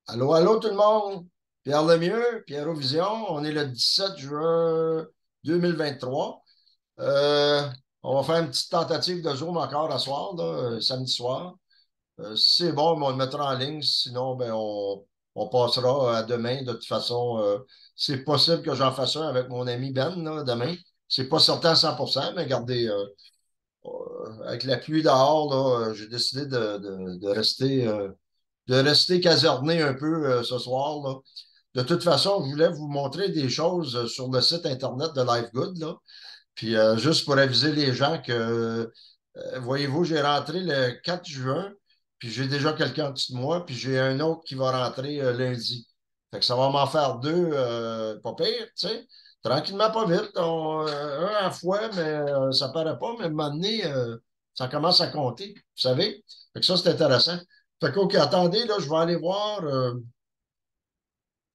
Allô, allô tout le monde. Pierre Lemieux, Pierre Vision. On est le 17 juin 2023. Euh, on va faire une petite tentative de Zoom encore à soir, là, samedi soir. Si c'est bon, ben, on le mettra en ligne. Sinon, ben, on passera à demain. De toute façon, c'est possible que j'en fasse un avec mon ami Ben là, demain. C'est pas certain à 100%, mais regardez, avec la pluie dehors, là, j'ai décidé de rester caserné un peu ce soir, là. De toute façon, je voulais vous montrer des choses sur le site Internet de LifeGood, là. Puis juste pour aviser les gens que, voyez-vous, j'ai rentré le 4 juin, puis j'ai déjà quelqu'un en dessous de moi, puis j'ai un autre qui va rentrer lundi. Fait que ça va m'en faire deux, pas pire, tu sais. Tranquillement, pas vite. Un à la fois, mais ça paraît pas, mais à un moment donné, ça commence à compter, vous savez. Fait que ça, c'est intéressant. Fait que, OK, attendez, là, je vais aller voir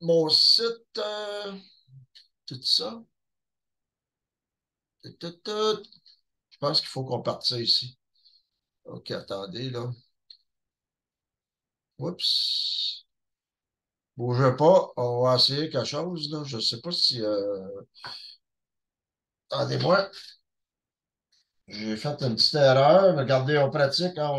mon site, tout ça. Tout, tout, tout. Je pense qu'il faut qu'on parte ça ici. OK, attendez, là. Oups. Bougez pas. On va essayer quelque chose, là. Je ne sais pas si. Attendez-moi. J'ai fait une petite erreur. Regardez, on pratique, hein,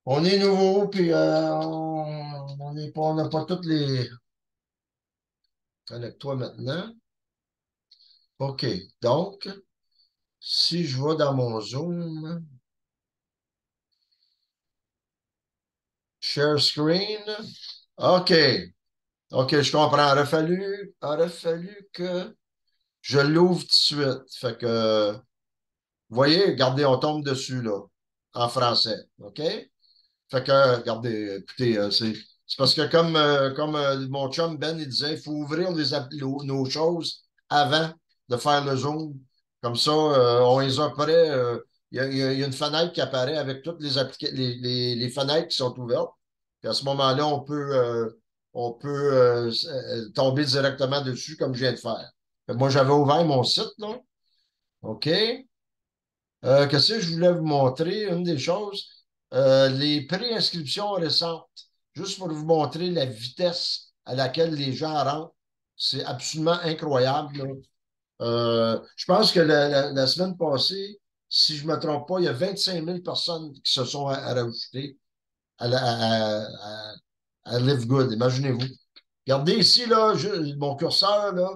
on est nouveau, puis on n'a pas toutes les. Connecte-toi maintenant. OK. Donc, si je vais dans mon Zoom, share screen. OK. OK, je comprends. Il aurait fallu que je l'ouvre tout de suite. Fait que, vous voyez, regardez, on tombe dessus, là, en français. OK? Fait que, regardez, écoutez, c'est parce que comme mon chum Ben, il disait, il faut ouvrir nos choses avant de faire le Zoom. Comme ça, on les a prêts. Il y a une fenêtre qui apparaît avec toutes les fenêtres qui sont ouvertes. Puis à ce moment-là, on peut tomber directement dessus comme je viens de faire. Fait que moi, j'avais ouvert mon site, là. OK? Qu'est-ce que je voulais vous montrer? Une des choses, les préinscriptions récentes, juste pour vous montrer la vitesse à laquelle les gens rentrent. C'est absolument incroyable, là. Je pense que la semaine passée, si je ne me trompe pas, il y a 25 000 personnes qui se sont rajoutées à Live Good. Imaginez-vous. Regardez ici, là, mon curseur, là.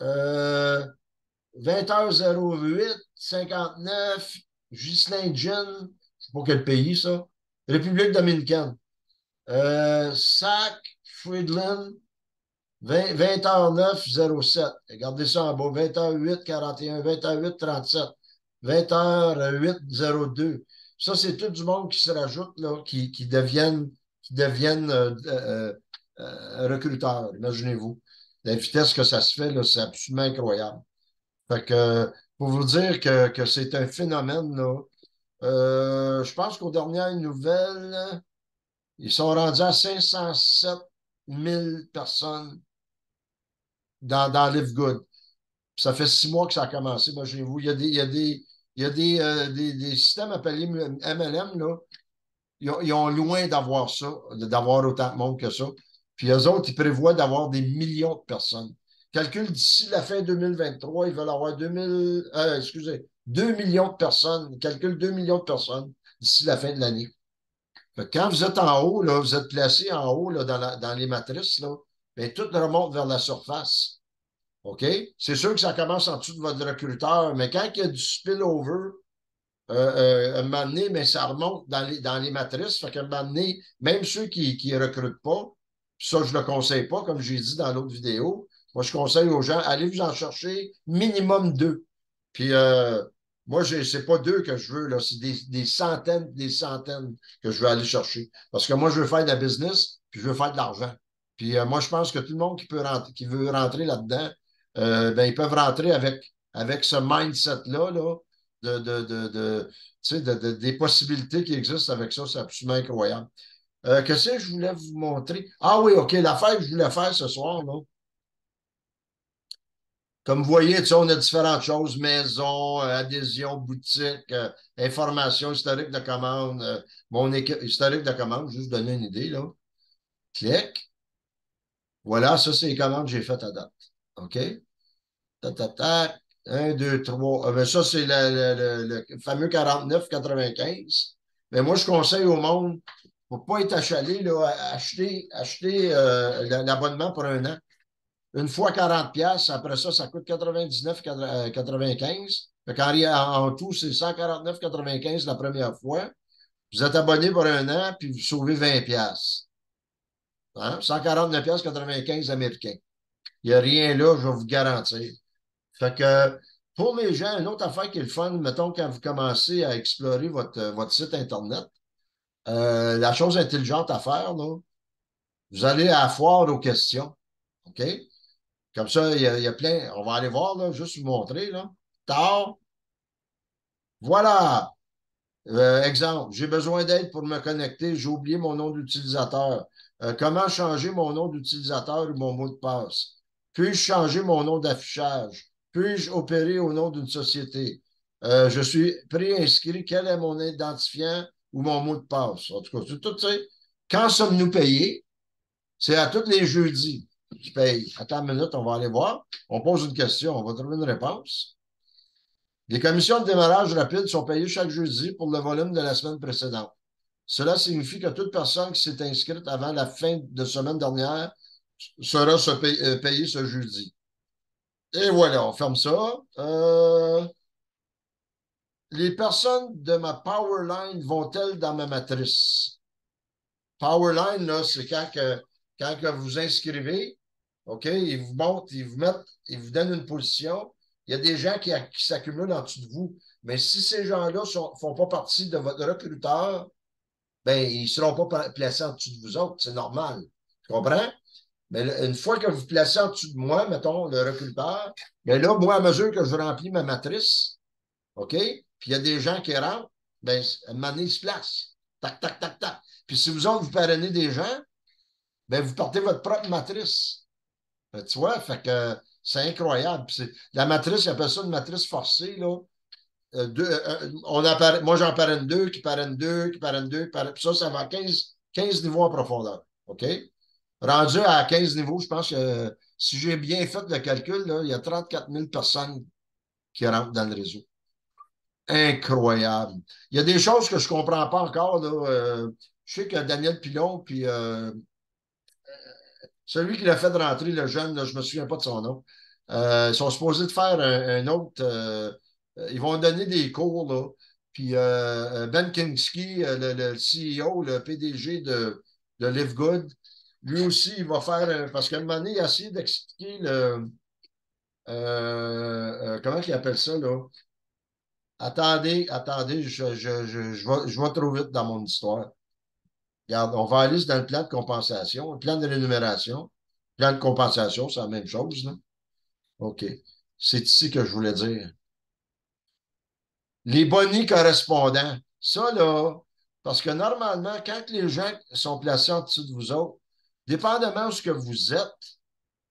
Euh, 20h08, 59, Ghislain Gin, je sais pas quel pays ça. République dominicaine. Sac, Friedland, 20h09, 07. Regardez ça en bas. 20h08, 41, 20h08, 37, 20h08, 02. Ça, c'est tout du monde qui se rajoute, là, qui deviennent recruteurs. Imaginez-vous. La vitesse que ça se fait, là, c'est absolument incroyable. Fait que, pour vous dire que c'est un phénomène, là, je pense qu'aux dernières nouvelles, ils sont rendus à 507 000 personnes dans Live Good. Ça fait 6 mois que ça a commencé. Imaginez-vous, il y a des systèmes appelés MLM, là. Ils ont loin d'avoir ça, d'avoir autant de monde que ça. Puis eux autres, ils prévoient d'avoir des millions de personnes. Calcul d'ici la fin 2023, ils veulent avoir 2 millions de personnes. Calcul 2 millions de personnes d'ici la fin de l'année. Fait que quand vous êtes en haut, là, vous êtes placé en haut là, dans les matrices, là, bien, tout remonte vers la surface. OK? C'est sûr que ça commence en dessous de votre recruteur, mais quand il y a du spillover, un moment donné, mais ça remonte dans les matrices. Fait qu'à un moment donné, même ceux qui ne recrutent pas, ça, je ne le conseille pas, comme j'ai dit dans l'autre vidéo. Moi, je conseille aux gens, allez vous en chercher minimum deux. Puis, moi, c'est pas deux que je veux, là, c'est des centaines que je veux aller chercher. Parce que moi, je veux faire de la business, puis je veux faire de l'argent. Puis, moi, je pense que tout le monde qui veut rentrer là-dedans, ben, ils peuvent rentrer avec ce mindset-là, là, tu sais, des possibilités qui existent avec ça, c'est absolument incroyable. Qu'est-ce que je voulais vous montrer? Ah oui, OK, l'affaire que je voulais faire ce soir, là, Comme vous voyez, tu sais, on a différentes choses, maison, adhésion, boutique, information, historique de commande, historique de commande, juste donner une idée, là. Clic. Voilà, ça, c'est les commandes que j'ai faites à date. OK? Tac, tac, tac. 1, 2, 3. Ben ça, c'est le fameux 49,95. Mais moi, je conseille au monde, pour ne pas être achalé, là, acheter l'abonnement pour un an. Une fois 40 pièces, après ça, ça coûte 99,95. Fait en tout, c'est 149,95 la première fois. Vous êtes abonné pour un an, puis vous sauvez 20 pièces. Hein? 149,95 américains. Il n'y a rien là, je vais vous garantir. Fait que pour les gens, une autre affaire qui est le fun, mettons, quand vous commencez à explorer votre site Internet, la chose intelligente à faire, là, vous allez à la foire aux questions. OK? Comme ça, il y a plein. On va aller voir, là, juste vous montrer, là. Tard. Voilà. Exemple, j'ai besoin d'aide pour me connecter. J'ai oublié mon nom d'utilisateur. Comment changer mon nom d'utilisateur ou mon mot de passe? Puis-je changer mon nom d'affichage? Puis-je opérer au nom d'une société? Je suis préinscrit. Quel est mon identifiant ou mon mot de passe? En tout cas, c'est tout, tu sais. Quand sommes-nous payés? C'est à tous les jeudis qu'ils payent. Attends une minute, on va aller voir. On pose une question, on va trouver une réponse. Les commissions de démarrage rapide sont payées chaque jeudi pour le volume de la semaine précédente. Cela signifie que toute personne qui s'est inscrite avant la fin de semaine dernière sera payée ce jeudi. Et voilà, on ferme ça. Les personnes de ma Powerline vont-elles dans ma matrice? Powerline, là, c'est quand que vous inscrivez, OK, ils vous montrent, ils vous mettent, ils vous donnent une position. Il y a des gens qui s'accumulent en dessous de vous. Mais si ces gens-là ne font pas partie de votre recruteur, ben, ils ne seront pas placés en dessous de vous autres. C'est normal. Tu comprends? Mais une fois que vous placez en dessous de moi, mettons, le recruteur, bien là, moi, à mesure que je remplis ma matrice, OK? Puis il y a des gens qui rentrent, bien, à un moment donné, ils se placent. Tac, tac, tac, tac. Puis si vous autres, vous parrainez des gens, bien, vous portez votre propre matrice. Tu vois, fait que c'est incroyable. La matrice, ils appellent ça une matrice forcée, là. Moi, j'en parraine deux, qui parrainent deux, qui parrainent deux, puis ça va à 15 niveaux en profondeur. OK? Rendu à 15 niveaux, je pense que si j'ai bien fait le calcul, là, il y a 34 000 personnes qui rentrent dans le réseau. Incroyable. Il y a des choses que je ne comprends pas encore. Là. Je sais que Daniel Pilon, puis celui qui l'a fait rentrer, le jeune, là, je ne me souviens pas de son nom, ils sont supposés de faire un autre. Ils vont donner des cours, là. Puis Ben Kinski, le CEO, le PDG de Live Good, lui aussi, il va faire. Parce qu'à un moment donné, il a essayé d'expliquer comment il appelle ça, là? Attendez, je vais trop vite dans mon histoire. Regarde, on va aller dans le plan de compensation, le plan de rémunération. Le plan de compensation, c'est la même chose, là. OK. C'est ici que je voulais dire. Les bonnies correspondants. Ça, là, parce que normalement, quand les gens sont placés en dessous de vous autres, dépendamment de ce que vous êtes,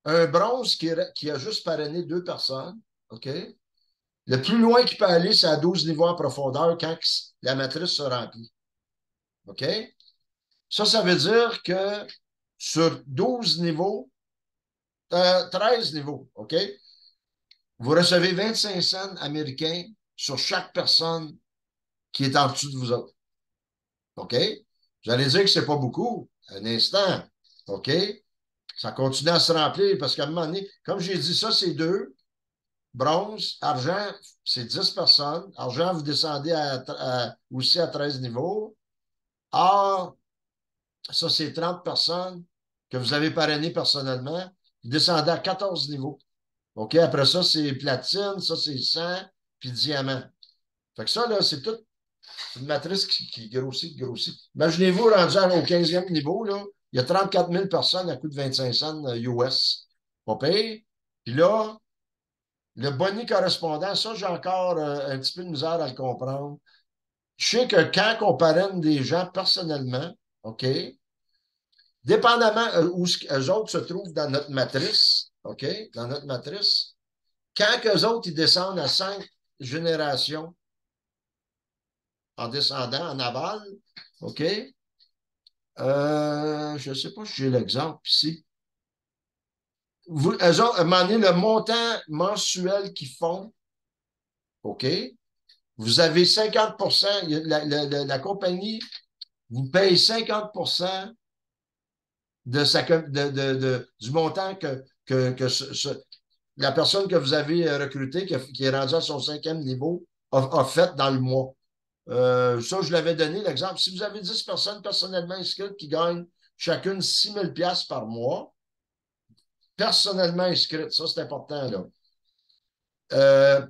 un bronze qui a juste parrainé deux personnes, OK? Le plus loin qu'il peut aller, c'est à 12 niveaux en profondeur quand la matrice se remplit. OK? Ça veut dire que sur 12 niveaux, 13 niveaux, OK? Vous recevez 25 cents américains sur chaque personne qui est en dessous de vous autres. OK? Vous allez dire que ce n'est pas beaucoup. Un instant. OK? Ça continue à se remplir parce qu'à un moment donné, comme j'ai dit, ça, c'est deux. Bronze, argent, c'est 10 personnes. Argent, vous descendez aussi à 13 niveaux. Or, ça, c'est 30 personnes que vous avez parrainées personnellement. Vous descendez à 14 niveaux. OK? Après ça, c'est platine, ça, c'est 100, puis diamant. Fait que ça, là, c'est tout une matrice qui grossit, qui grossit. Imaginez-vous, rendu au 15e niveau, là, il y a 34 000 personnes à coût de 25 cents US. Pas pire. Puis là, le boni correspondant, ça, j'ai encore un petit peu de misère à le comprendre. Je sais que quand on parraine des gens personnellement, OK, dépendamment où eux autres se trouvent dans notre matrice, OK, dans notre matrice, Quand eux autres, ils descendent à 5 générations en descendant en aval, OK? Je ne sais pas si j'ai l'exemple ici. Eux autres, à un moment donné, le montant mensuel qu'ils font, OK? Vous avez 50 la compagnie vous paye 50 du montant que la personne que vous avez recrutée, qui est rendue à son 5e niveau, a fait dans le mois. Ça, je l'avais donné l'exemple. Si vous avez 10 personnes personnellement inscrites qui gagnent chacune 6 000 par mois, personnellement inscrites, ça c'est important, là.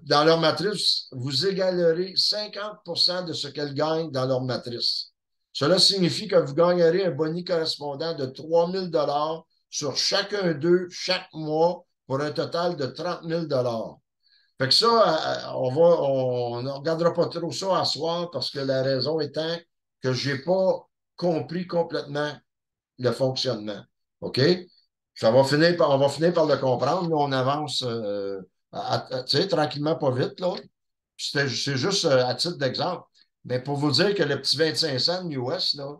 Dans leur matrice, vous égalerez 50 de ce qu'elles gagnent dans leur matrice. Cela signifie que vous gagnerez un boni correspondant de 3 000 sur chacun d'eux chaque mois pour un total de 30 000 Fait que ça, on ne regardera pas trop ça à soir parce que la raison étant que je n'ai pas compris complètement le fonctionnement. OK? On va finir par le comprendre. Là, on avance tu sais, tranquillement, pas vite. Là. C'est juste à titre d'exemple. Mais pour vous dire que le petit 25 cents US, là,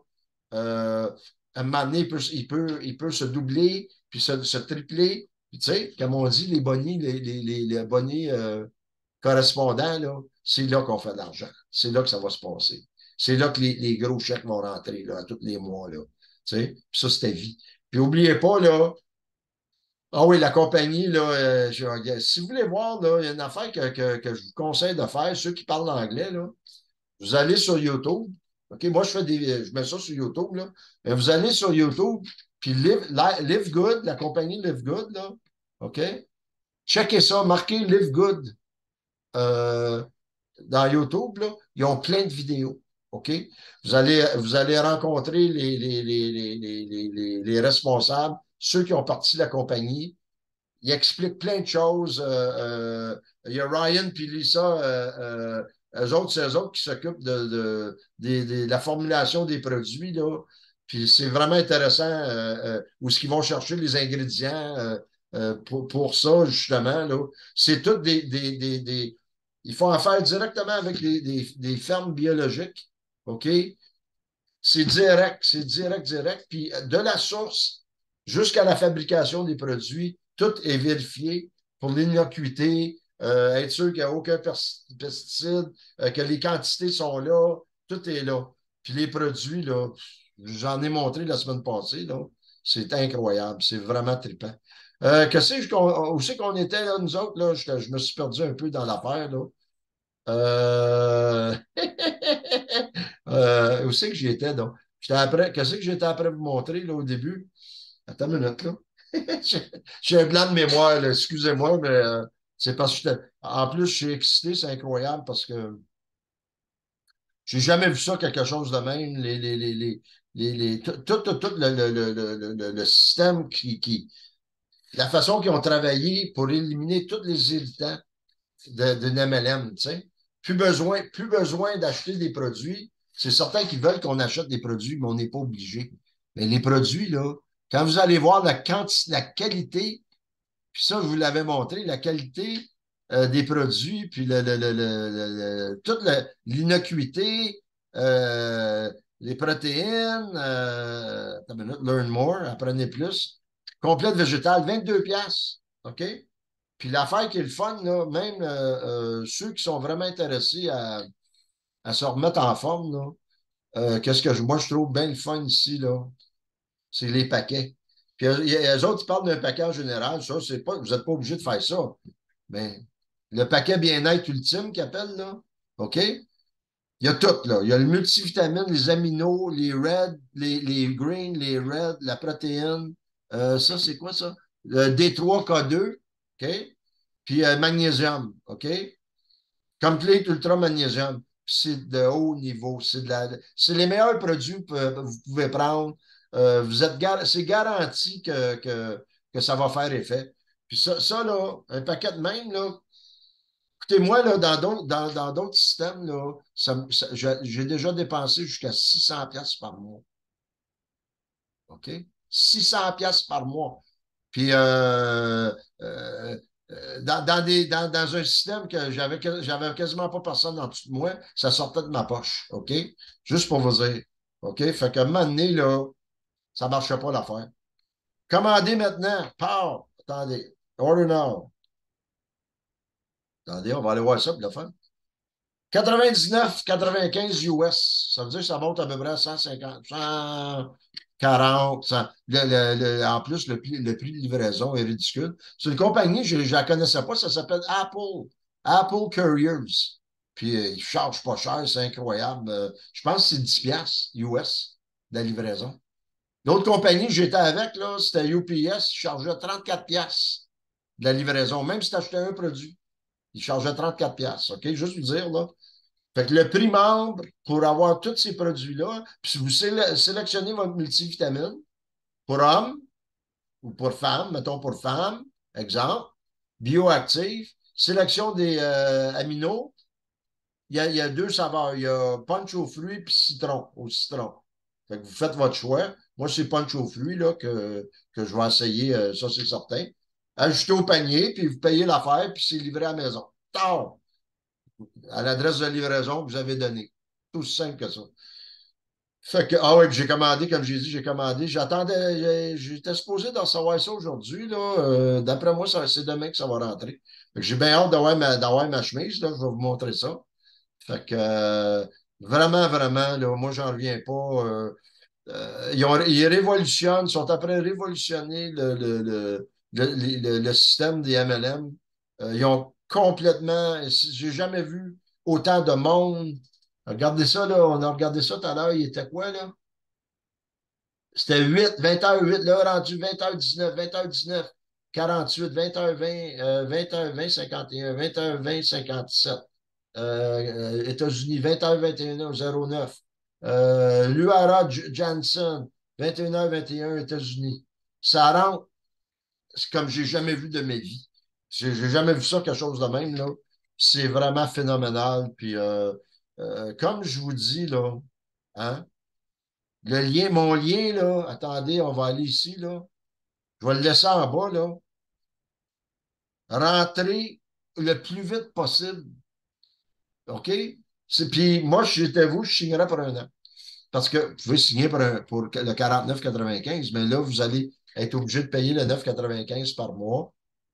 à un moment donné, il peut se doubler, puis se tripler. Puis, tu sais, comme on dit, les bonnets, les bonnets correspondants, là, c'est là qu'on fait de l'argent. C'est là que ça va se passer. C'est là que les gros chèques vont rentrer là, à tous les mois. Là. Tu sais, puis ça, c'était vie. Puis n'oubliez pas, là, ah oui, la compagnie, là, si vous voulez voir, là, il y a une affaire que je vous conseille de faire, ceux qui parlent anglais, là, vous allez sur YouTube. OK, moi, je mets ça sur YouTube, là. Mais vous allez sur YouTube, puis Live Good, la compagnie Live Good, là, OK? Checkez ça, marquez Live Good euh, dans YouTube, là. Ils ont plein de vidéos. OK? Vous allez rencontrer les responsables, ceux qui ont parti de la compagnie. Il explique plein de choses. Il y a Ryan puis Lisa, eux autres, c'est eux autres qui s'occupent de la formulation des produits, là. Puis c'est vraiment intéressant où est-ce qu'ils vont chercher les ingrédients pour ça, justement, là. C'est tout ils font affaire directement avec des fermes biologiques. OK? C'est direct, direct. Puis de la source jusqu'à la fabrication des produits, tout est vérifié pour l'innocuité, être sûr qu'il n'y a aucun pesticide, que les quantités sont là, tout est là. Puis les produits, là, j'en ai montré la semaine passée, là, c'est incroyable, c'est vraiment trippant. Où c'est qu'on était, là, nous autres, là, je me suis perdu un peu dans l'affaire, là. Euh... Où c'est que j'y étais, donc? Qu'est-ce que j'étais après vous montrer là, au début? Attends une minute, là. J'ai un blanc de mémoire, là. Excusez-moi, mais c'est parce que en plus, je suis excité, c'est incroyable parce que j'ai jamais vu ça, quelque chose de même. Tout le système la façon qu'ils ont travaillé pour éliminer tous les irritants d'une MLM, tu sais. Plus besoin d'acheter des produits. C'est certain qu'ils veulent qu'on achète des produits, mais on n'est pas obligé. Mais les produits, là, quand vous allez voir la quantité, la qualité, puis ça, je vous l'avais montré, la qualité des produits, puis toute l'innocuité, euh, les protéines, attends une minute, learn more, apprenez plus. Complète végétale, 22 piastres. OK? Puis l'affaire qui est le fun, là, même ceux qui sont vraiment intéressés à se remettre en forme, là, qu'est-ce que moi je trouve bien le fun ici, là, c'est les paquets. Puis eux autres, ils parlent d'un paquet en général, ça, c'est pas, vous n'êtes pas obligé de faire ça. Mais le paquet bien-être ultime qu'ils appellent, là, OK? Il y a tout, là. Il y a le multivitamine, les aminos, les red, les green, les red, la protéine. Ça, c'est quoi ça? Le D3K2, OK? Puis magnésium, OK? Complete Ultra Magnésium. C'est de haut niveau. C'est les meilleurs produits que vous pouvez prendre. C'est garanti que ça va faire effet. Puis ça là, un paquet de même, là, écoutez-moi, là, dans d'autres systèmes, là, j'ai déjà dépensé jusqu'à 600 pièces par mois. OK? 600 pièces par mois. Puis, dans un système que j'avais quasiment pas personne en dessous de moi, ça sortait de ma poche. OK? Juste pour vous dire. OK? Fait qu'à un moment donné, là, ça ne marchait pas l'affaire. Commandez maintenant. Pow! Attendez. Order now. Attendez, on va aller voir ça pour le fun. 99,95 US. Ça veut dire que ça monte à peu près à 150, 140. En plus, le prix de livraison est ridicule. C'est une compagnie, je ne la connaissais pas, ça s'appelle Apple. Apple Couriers. Puis, ils ne chargent pas cher, c'est incroyable. Je pense que c'est 10 piastres US de la livraison. L'autre compagnie que j'étais avec, là, c'était UPS, ils chargeaient 34 piastres de la livraison, même si tu achetais un produit. Ils chargeaient 34 piastres. OK? Juste vous dire, là. Fait que le prix membre, pour avoir tous ces produits-là, puis si vous sélectionnez votre multivitamine pour hommes ou pour femmes, mettons pour femmes, exemple, bioactif, sélection des aminos, il y a deux saveurs. Il y a punch aux fruits puis citron, au citron. Fait que vous faites votre choix. Moi, c'est punch aux fruits là, que je vais essayer, ça c'est certain. Ajoutez au panier, puis vous payez l'affaire, puis c'est livré à la maison. Tard! À l'adresse de livraison que vous avez donnée. Tout aussi simple que ça. Fait que, ah oui, puis j'ai commandé, comme j'ai dit, j'ai commandé. J'étais supposé d'en savoir ça aujourd'hui, là. D'après moi, c'est demain que ça va rentrer. Fait que j'ai bien hâte d'avoir ma chemise, là. Je vais vous montrer ça. Fait que, vraiment, vraiment, là, moi, j'en reviens pas. Ils révolutionnent, ils sont après révolutionner le système des MLM. Ils ont complètement. J'ai jamais vu autant de monde. Regardez ça, là. On a regardé ça tout à l'heure. Il était quoi, là? C'était 8, 20h08, là, rendu 20h19, 20h19, 48, 20h20, 20h20, 51, 20h20, 57. États-Unis, 20h21, 09. Luara Janssen, 21h21, États-Unis. Ça rentre, c'est comme j'ai jamais vu de ma vie. J'ai jamais vu ça, quelque chose de même, là. C'est vraiment phénoménal. Puis, comme je vous dis, là, hein, mon lien, là, attendez, on va aller ici, là. Je vais le laisser en bas, là. Rentrez le plus vite possible. OK? Puis moi, si j'étais vous, je signerais pour un an. Parce que vous pouvez signer pour le 49,95, mais là, vous allez être obligé de payer le 9,95 par mois.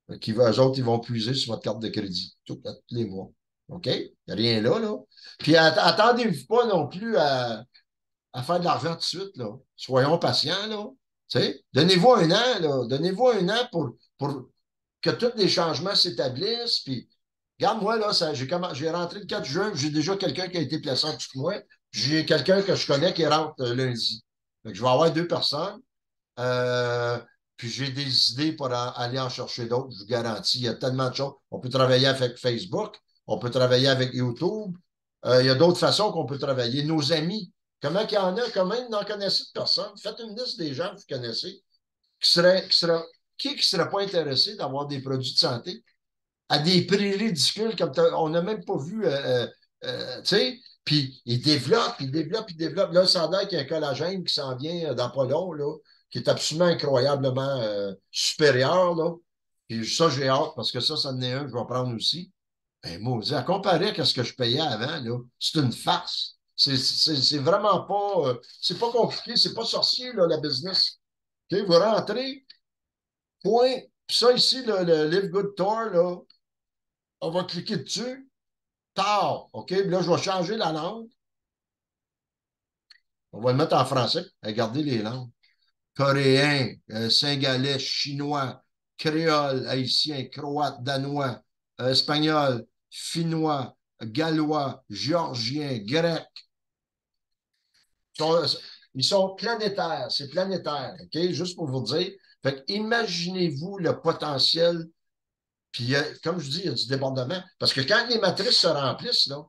Eux autres, ils vont puiser sur votre carte de crédit tous les mois. OK? Il n'y a rien là, là. Puis attendez-vous pas non plus à faire de l'argent tout de suite, là. Soyons patients, là. Tu sais, donnez-vous un an, là. Donnez-vous un an pour que tous les changements s'établissent. Puis, regarde, moi, là, j'ai rentré le 4 juin, j'ai déjà quelqu'un qui a été placé en dessous de moi. J'ai quelqu'un que je connais qui rentre lundi. Donc, je vais avoir deux personnes. Euh, puis j'ai des idées pour aller en chercher d'autres, je vous garantis. Il y a tellement de choses. On peut travailler avec Facebook, on peut travailler avec YouTube. Il y a d'autres façons qu'on peut travailler. Nos amis, comment il y en a? Comment vous en connaissez de personnes? Faites une liste des gens que vous connaissez qui serait pas intéressé d'avoir des produits de santé à des prix ridicules comme on n'a même pas vu, tu sais, puis ils développent. Là, ça a l'air qu'il y a un collagène qui s'en vient dans pas long, là, qui est absolument incroyablement supérieur, là. Puis ça, j'ai hâte, parce que ça en est un que je vais prendre aussi. Ben, maudit, à comparer à ce que je payais avant, là, c'est une farce. C'est vraiment pas, c'est pas compliqué, c'est pas sorcier, là, la business. OK, vous rentrez, point. Puis ça ici, le Live Good Tour, là, on va cliquer dessus. Tard. OK? Puis là, je vais changer la langue. On va le mettre en français. Regardez les langues. Coréen, singalais, chinois, créole, haïtien, croate, danois, espagnol, finnois, gallois, géorgien, grec. Ils sont, ils sont planétaires. C'est planétaire. OK? Juste pour vous dire. Fait que imaginez-vous le potentiel. Puis, comme je dis, il y a du débordement. Parce que quand les matrices se remplissent, là,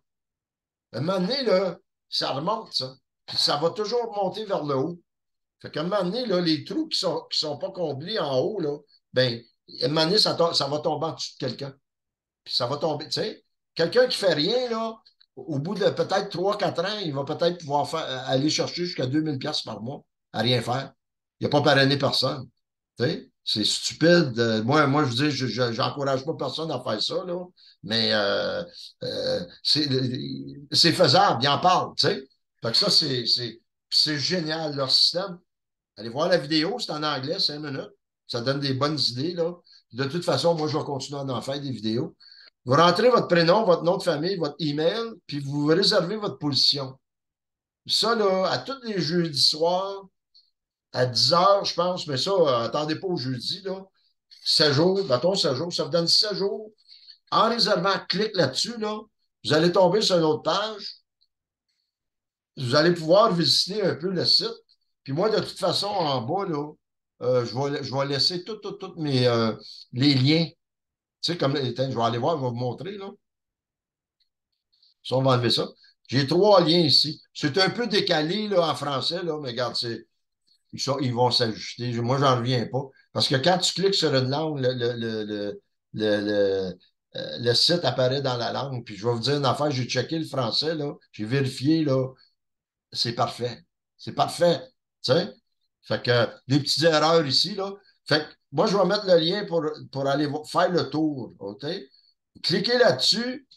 à un moment donné, là, ça remonte, ça. Puis ça va toujours monter vers le haut. Fait qu'à un moment donné, là, les trous qui sont pas comblés en haut, là, ben, à un moment donné, ça va tomber en dessous de quelqu'un. Puis ça va tomber, tu sais. Quelqu'un qui fait rien, là, au bout de peut-être 3 4 ans, il va peut-être pouvoir aller chercher jusqu'à 2000 pièces par mois à rien faire. Il n'a pas parrainé personne. Tu sais. C'est stupide. Moi, je veux dire, j'encourage pas personne à faire ça, là, mais c'est faisable, ils en parlent, tu sais. Fait que ça, c'est génial, leur système. Allez voir la vidéo, c'est en anglais, 5 minutes. Ça donne des bonnes idées, là. De toute façon, moi, je vais continuer à en faire des vidéos. Vous rentrez votre prénom, votre nom de famille, votre email, puis vous réservez votre position. Ça, là, à tous les jeudis soirs, à 10 heures, je pense, mais ça, attendez pas au jeudi, là. 7 jours, mettons 7 jours, ça vous donne 7 jours. En réservant, clique là-dessus, là. Vous allez tomber sur une autre page. Vous allez pouvoir visiter un peu le site. Puis moi, de toute façon, en bas, là, je vais laisser tous les liens. Tu sais, comme, attends, je vais aller voir, je vais vous montrer, là. Ça, on va enlever ça. J'ai 3 liens ici. C'est un peu décalé, là, en français, là, mais regarde, ils vont s'ajuster. Moi, j'en reviens pas. Parce que quand tu cliques sur une langue, le, le, le site apparaît dans la langue. Puis je vais vous dire une affaire, j'ai checké le français, là. J'ai vérifié, là. C'est parfait. C'est parfait. Tu sais? Fait que des petites erreurs ici, là. Fait que moi, je vais mettre le lien pour aller faire le tour. OK? Cliquez là-dessus,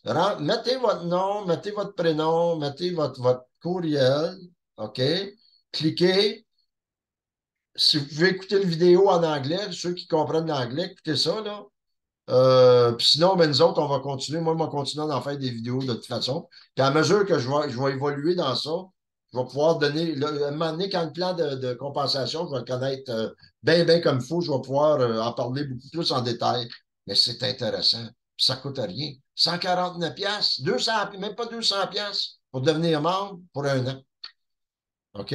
mettez votre nom, mettez votre prénom, mettez votre courriel. OK? Cliquez. Si vous pouvez écouter la vidéo en anglais, ceux qui comprennent l'anglais, écoutez ça, là. Puis sinon, ben, nous autres, on va continuer. Moi, je vais continuer d'en faire des vidéos de toute façon. Puis à mesure que je vais évoluer dans ça, je vais pouvoir donner, là, à un moment donné, quand le plan de compensation, je vais le connaître bien comme il faut, je vais pouvoir en parler beaucoup plus en détail. Mais c'est intéressant. Puis ça ne coûte rien. 149 pièces, 200, même pas 200 pièces pour devenir membre pour un an. OK?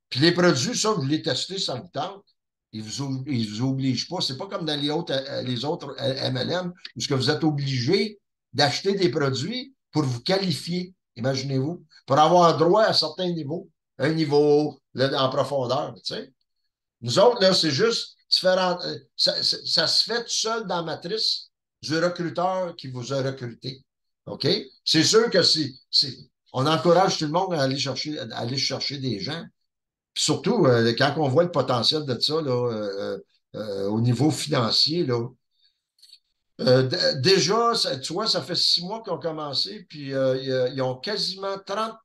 Puis les produits, ça, vous les testez, ça vous tente. Ils vous obligent pas. C'est pas comme dans les autres MLM où ce que vous êtes obligé d'acheter des produits pour vous qualifier. Imaginez-vous. Pour avoir droit à certains niveaux. Un niveau là, en profondeur. Tu sais. Nous autres, là, c'est juste différent. Ça se fait tout seul dans la matrice du recruteur qui vous a recruté. OK? C'est sûr que on encourage tout le monde à aller chercher des gens. Puis surtout, quand on voit le potentiel de ça là, au niveau financier, là, déjà, tu vois, ça fait 6 mois qu'ils ont commencé, puis ils ont quasiment 30.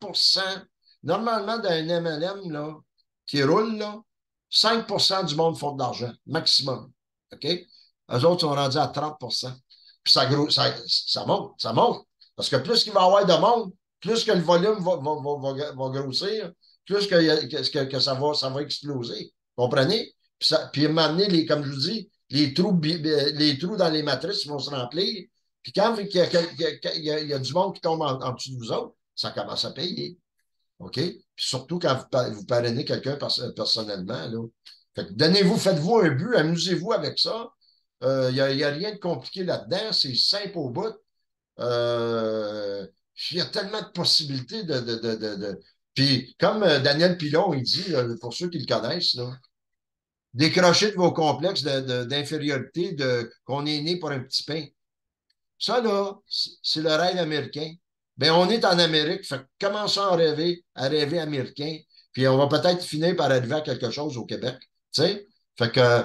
Normalement, dans un MLM là, qui roule, là, 5 du monde font de l'argent, maximum. OK? Eux autres sont rendus à 30. Puis ça monte, ça monte. Parce que plus qu'il va y avoir de monde, plus que le volume va grossir, plus que ça va exploser. Comprenez? Puis à un moment donné, comme je vous dis, les trous dans les matrices vont se remplir. Puis quand il y a du monde qui tombe en dessous de vous autres, ça commence à payer. OK? Puis surtout quand vous parrainez quelqu'un personnellement. Là. Fait que donnez-vous, faites-vous un but, amusez-vous avec ça. Il n'y a rien de compliqué là-dedans. C'est simple au bout. Euh, il y a tellement de possibilités Puis, comme Daniel Pilon, il dit, pour ceux qui le connaissent, là, décrocher de vos complexes d'infériorité, qu'on est né pour un petit pain. Ça, là, c'est le rêve américain. Bien, on est en Amérique, fait que commençons à rêver américain, puis on va peut-être finir par arriver à quelque chose au Québec. Tu sais? Fait que,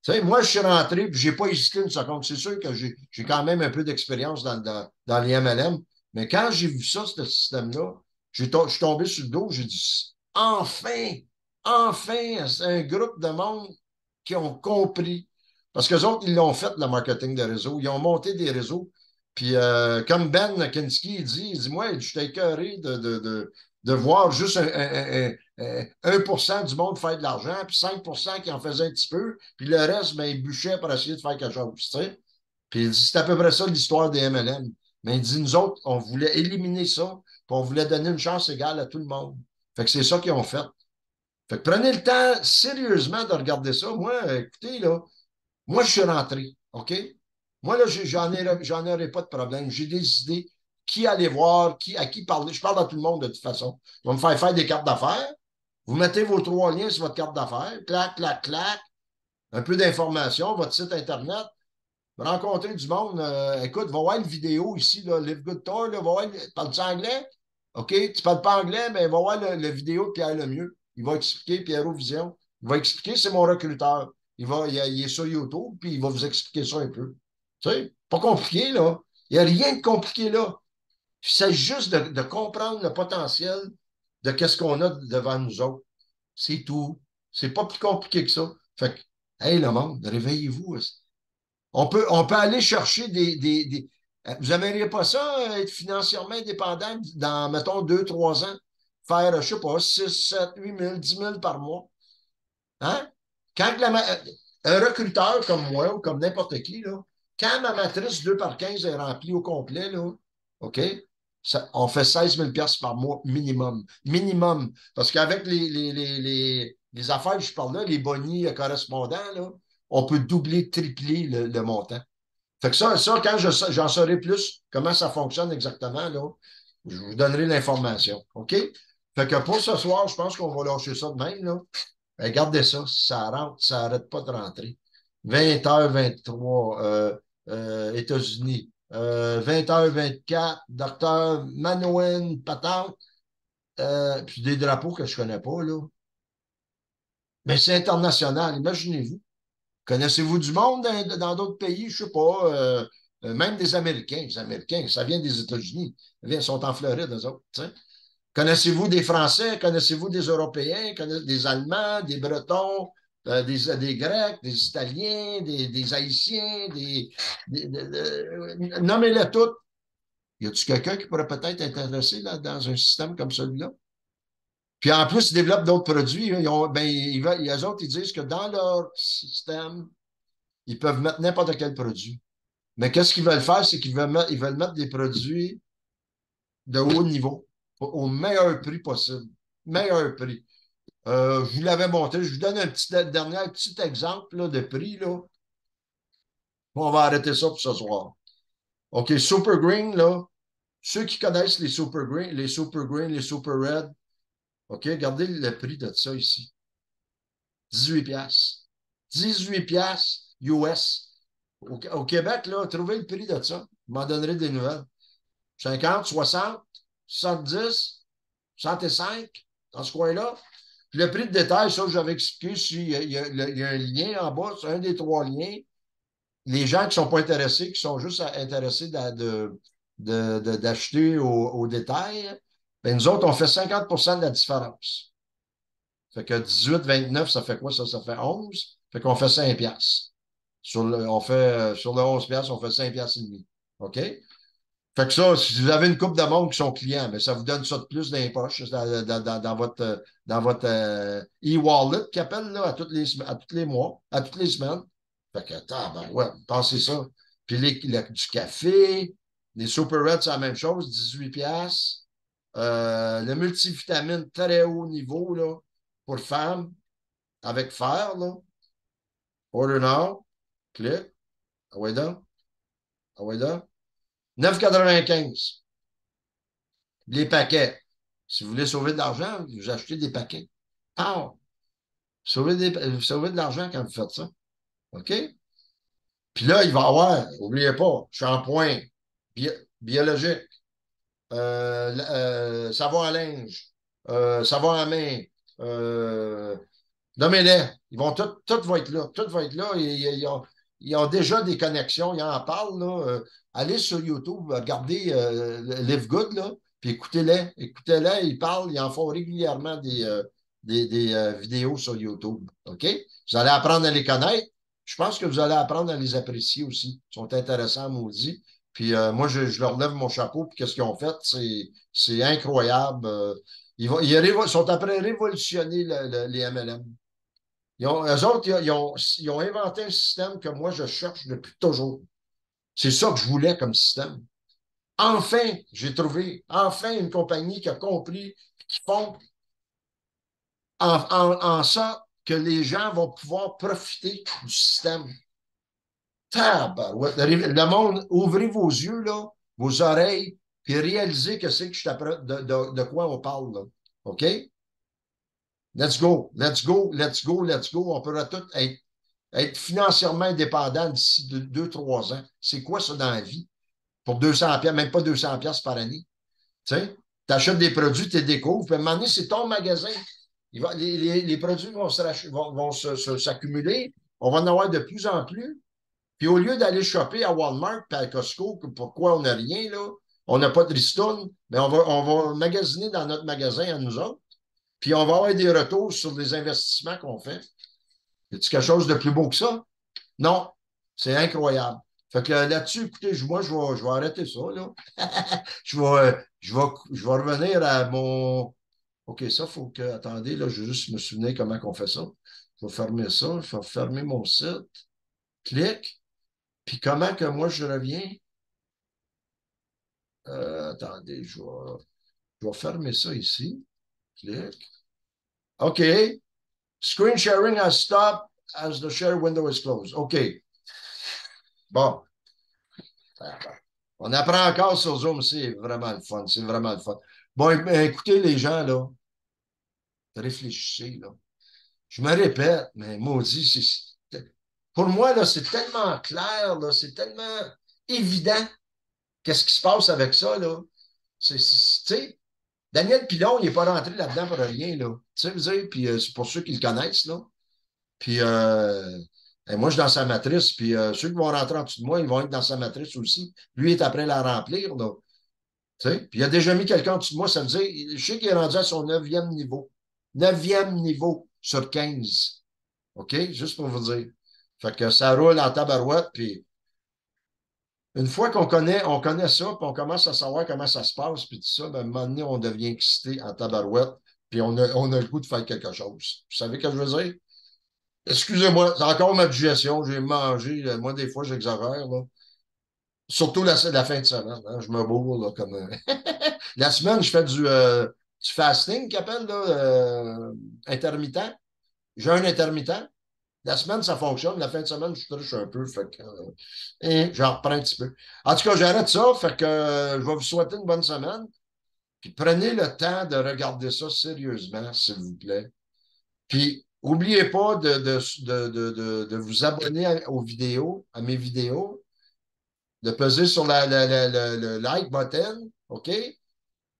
tu sais, moi, je suis rentré, puis j'ai pas hésité une seconde. C'est sûr que j'ai quand même un peu d'expérience dans les MLM, mais quand j'ai vu ça, ce système-là, je suis tombé sur le dos, j'ai dit, enfin, enfin, c'est un groupe de monde qui ont compris. Parce qu'eux autres, ils l'ont fait, le marketing de réseau. Ils ont monté des réseaux. Puis, comme Ben Kinski il dit, moi, je suis écœuré de voir juste 1% du monde faire de l'argent, puis 5% qui en faisaient un petit peu, puis le reste, ben, ils bûchaient pour essayer de faire quelque chose. Tu sais? Puis il dit, c'est à peu près ça l'histoire des MLM. Mais il dit, nous autres, on voulait éliminer ça, puis on voulait donner une chance égale à tout le monde. Fait que c'est ça qu'ils ont fait. Fait que prenez le temps sérieusement de regarder ça. Moi, écoutez, là, moi, je suis rentré, OK? Moi, là, j'en aurais pas de problème. J'ai des idées. Qui aller voir, à qui parler. Je parle à tout le monde de toute façon. Je vais me faire des cartes d'affaires. Vous mettez vos 3 liens sur votre carte d'affaires. Clac, clac, clac. Un peu d'informations, votre site Internet. Rencontrer du monde. Écoute, va voir une vidéo ici, là, Live Good Tour. Là, va voir, parles-tu anglais? OK? Tu parles pas anglais, mais va voir la vidéo de Pierre Lemieux. Il va expliquer, Pierrot Vision. Il va expliquer, c'est mon recruteur. il est sur YouTube, puis il va vous expliquer ça un peu. Tu sais, pas compliqué, là. Il n'y a rien de compliqué là. Il s'agit juste de comprendre le potentiel de qu'est-ce qu'on a devant nous autres. C'est tout. C'est pas plus compliqué que ça. Fait que, hey, le monde, réveillez-vous. On peut aller chercher vous n'aimeriez pas ça, être financièrement indépendant dans, mettons, 2, 3 ans? Faire, je sais pas, 6, 7, 8 000, 10 000 par mois. Hein? Quand un recruteur comme moi ou comme n'importe qui, là, quand ma matrice 2 par 15 est remplie au complet, là, OK? On fait 16 000 par mois minimum. Minimum. Parce qu'avec les affaires que je parle là, les bonnies correspondants, là, on peut doubler, tripler le montant. Fait que ça quand j'en saurai plus comment ça fonctionne exactement, là, je vous donnerai l'information. OK? Fait que pour ce soir, je pense qu'on va lâcher ça de même, là. Regardez ça, ça rentre, ça n'arrête pas de rentrer. 20h23, États-Unis. 20h24, docteur Manouen Patente, puis des drapeaux que je ne connais pas, là. Mais c'est international, imaginez-vous. Connaissez-vous du monde dans d'autres pays? Je ne sais pas. Même des Américains. Les Américains, ça vient des États-Unis. Ils sont en Floride, eux autres. T'sais. Connaissez-vous des Français? Connaissez-vous des Européens? Des Allemands, des Bretons, des Grecs, des Italiens, des Haïtiens, nommez-les toutes. Y a-t-il quelqu'un qui pourrait peut-être être intéressé là, dans un système comme celui-là? Puis en plus, ils développent d'autres produits. Eux autres, ils disent que dans leur système, ils peuvent mettre n'importe quel produit. Mais qu'est-ce qu'ils veulent faire? C'est qu'ils veulent mettre des produits de haut niveau, au meilleur prix possible. Meilleur prix. Je vous l'avais montré. Je vous donne un petit exemple là, de prix. Là. On va arrêter ça pour ce soir. OK, Super Green, là. Ceux qui connaissent les Super Green, les Super Green, les Super Red, OK, regardez le prix de ça ici. 18 piastres. 18 piastres US. Au Québec, là, trouvez le prix de ça. Je m'en donnerai des nouvelles. 50, 60, 70, 65, dans ce coin-là. Puis le prix de détail, ça, j'avais expliqué, il y a un lien en bas, c'est un des 3 liens. Les gens qui ne sont pas intéressés, qui sont juste intéressés d'acheter au détail, ben nous autres, on fait 50 de la différence. Fait que 18, 29, ça fait quoi ça? Ça fait 11. Fait qu'on fait 5 piastres. Sur le 11 piastres, on fait 5 piastres et demi. OK? Fait que ça, si vous avez une couple de monde qui sont clients, mais ça vous donne ça de plus dans les poches, dans votre e-wallet qu'ils appellent là, à tous les mois, à toutes les semaines. Fait que, attends, ben ouais, pensez ça. Puis du café, les Super Reds, c'est la même chose, 18 piastres. Le multivitamine très haut niveau, là, pour femmes, avec fer, là. Order now, clic, ah ouais donc, ah ouais donc. 9,95 les paquets. Si vous voulez sauver de l'argent, vous achetez des paquets. Ah! Vous sauvez de l'argent quand vous faites ça. OK? Puis là, il va y avoir, n'oubliez pas, shampoing biologique, savon à linge, savon à main, euh, nommez-les. Ils vont tout va être là. Tout va être là. Ils ont déjà des connexions. Ils en parlent. Là. Allez sur YouTube, regardez Live Good, là, puis écoutez-les. Écoutez-les. Ils parlent. Ils en font régulièrement des vidéos sur YouTube. OK? Vous allez apprendre à les connaître. Je pense que vous allez apprendre à les apprécier aussi. Ils sont intéressants, maudits. Puis moi, je leur lève mon chapeau. Puis qu'est-ce qu'ils ont fait? C'est incroyable. Ils sont après révolutionner les MLM. Eux autres, ils ont inventé un système que moi, je cherche depuis toujours. C'est ça que je voulais comme système. Enfin, j'ai trouvé, enfin, une compagnie qui a compris, qui font en ça que les gens vont pouvoir profiter du système. Le monde, ouvrez vos yeux, là, vos oreilles, puis réalisez que c'est que de quoi on parle. Là. OK? Let's go, let's go, let's go, let's go. On pourra tout être financièrement indépendant d'ici 2, 3 ans. C'est quoi ça dans la vie? Pour 200 pièces, même pas 200 pièces par année. Tu sais, tu achètes des produits, tu les découvres, puis à un moment donné, c'est ton magasin. Les produits vont s'accumuler, on va en avoir de plus en plus. Puis au lieu d'aller shopper à Walmart et à Costco, pourquoi on n'a rien, là? On n'a pas de ristourne, mais on va magasiner dans notre magasin à nous autres. Puis on va avoir des retours sur les investissements qu'on fait. Y a-t-il quelque chose de plus beau que ça? Non. C'est incroyable. Fait que là-dessus, écoutez, moi, je vais arrêter ça, là. Je vais revenir à mon. OK, ça, il faut que. Attendez, là, je vais juste me souvenir comment on fait ça. Je vais fermer ça. Je vais fermer mon site. Clique. Puis comment que moi je reviens? Attendez, je vais fermer ça ici. Clique. OK. Screen sharing has stopped as the share window is closed. OK. Bon. On apprend encore sur Zoom, c'est vraiment le fun. C'est vraiment le fun. Bon, écoutez, les gens, là, réfléchissez, là. Je me répète, mais maudit, pour moi, là, c'est tellement clair, là, c'est tellement évident qu'est-ce qui se passe avec ça, là. Tu sais, Daniel Pilon, il n'est pas rentré là-dedans pour rien, là. Tu sais, vous dire, puis c'est pour ceux qui le connaissent, là. Puis et moi, je suis dans sa matrice, puis ceux qui vont rentrer en dessous de moi, ils vont être dans sa matrice aussi. Lui est après la remplir, là. Tu sais, puis il a déjà mis quelqu'un en dessous de moi, ça veut dire, je sais qu'il est rendu à son neuvième niveau. Neuvième niveau sur 15. OK? Juste pour vous dire. Fait que ça roule en tabarouette, puis une fois on connaît ça, puis on commence à savoir comment ça se passe, puis tout ça, ben, à un moment donné, on devient excité en tabarouette, puis on a le goût de faire quelque chose. Vous savez ce que je veux dire? Excusez-moi, c'est encore ma digestion, j'ai mangé, moi, des fois, j'exagère, là. Surtout la fin de semaine, hein, je me bourre, là, comme... La semaine, je fais du fasting, qu'ils appellent, là, intermittent. J'ai un intermittent. La semaine, ça fonctionne. La fin de semaine, je triche un peu. Fait que, et j'en reprends un petit peu. En tout cas, j'arrête ça. Fait que je vais vous souhaiter une bonne semaine. Puis prenez le temps de regarder ça sérieusement, s'il vous plaît. Puis n'oubliez pas de vous abonner aux vidéos, à mes vidéos, de peser sur le like button, OK?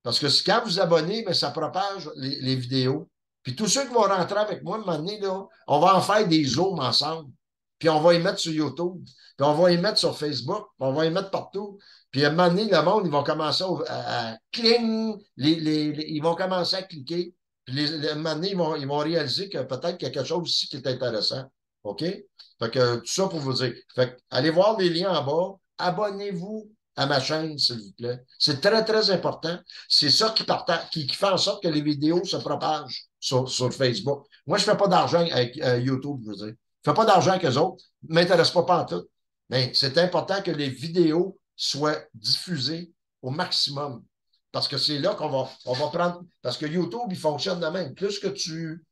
Parce que quand vous abonnez, mais ça propage les vidéos. Puis tous ceux qui vont rentrer avec moi, à un moment donné, là, on va en faire des zooms ensemble. Puis on va y mettre sur YouTube. Puis on va y mettre sur Facebook. Puis on va y mettre partout. Puis à un moment donné, le monde, ils vont commencer à cling. Ils vont commencer à cliquer. Puis à un moment donné, ils vont réaliser que peut-être qu'il y a quelque chose ici qui est intéressant. OK? Fait que tout ça pour vous dire. Fait que allez voir les liens en bas. Abonnez-vous à ma chaîne, s'il vous plaît. C'est très, très important. C'est ça qui fait en sorte que les vidéos se propagent sur Facebook. Moi, je ne fais pas d'argent avec YouTube, je veux dire. Je ne fais pas d'argent avec eux autres. Ne m'intéresse pas en tout. Mais c'est important que les vidéos soient diffusées au maximum. Parce que c'est là qu'on va prendre. Parce que YouTube, il fonctionne de même. Plus que tu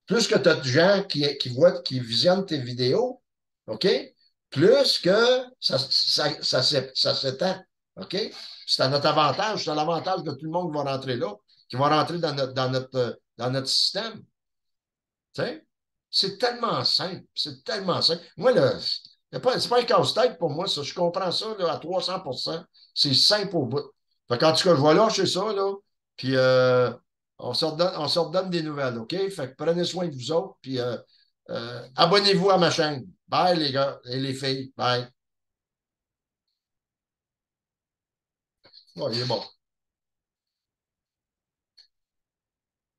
as de gens qui visionnent tes vidéos, OK? Plus que ça s'étend. OK? C'est à notre avantage, c'est à l'avantage que tout le monde va rentrer là, qui va rentrer dans notre système. Tu sais? C'est tellement simple. C'est tellement simple. Moi, là, c'est pas un casse-tête pour moi, ça. Je comprends ça là, à 300%. C'est simple au bout. Fait qu'en tout cas, je vais lâcher ça, là. Puis on se redonne des nouvelles, OK? Fait que prenez soin de vous autres. Puis abonnez-vous à ma chaîne. Bye, les gars et les filles. Bye. Bon, il est bon.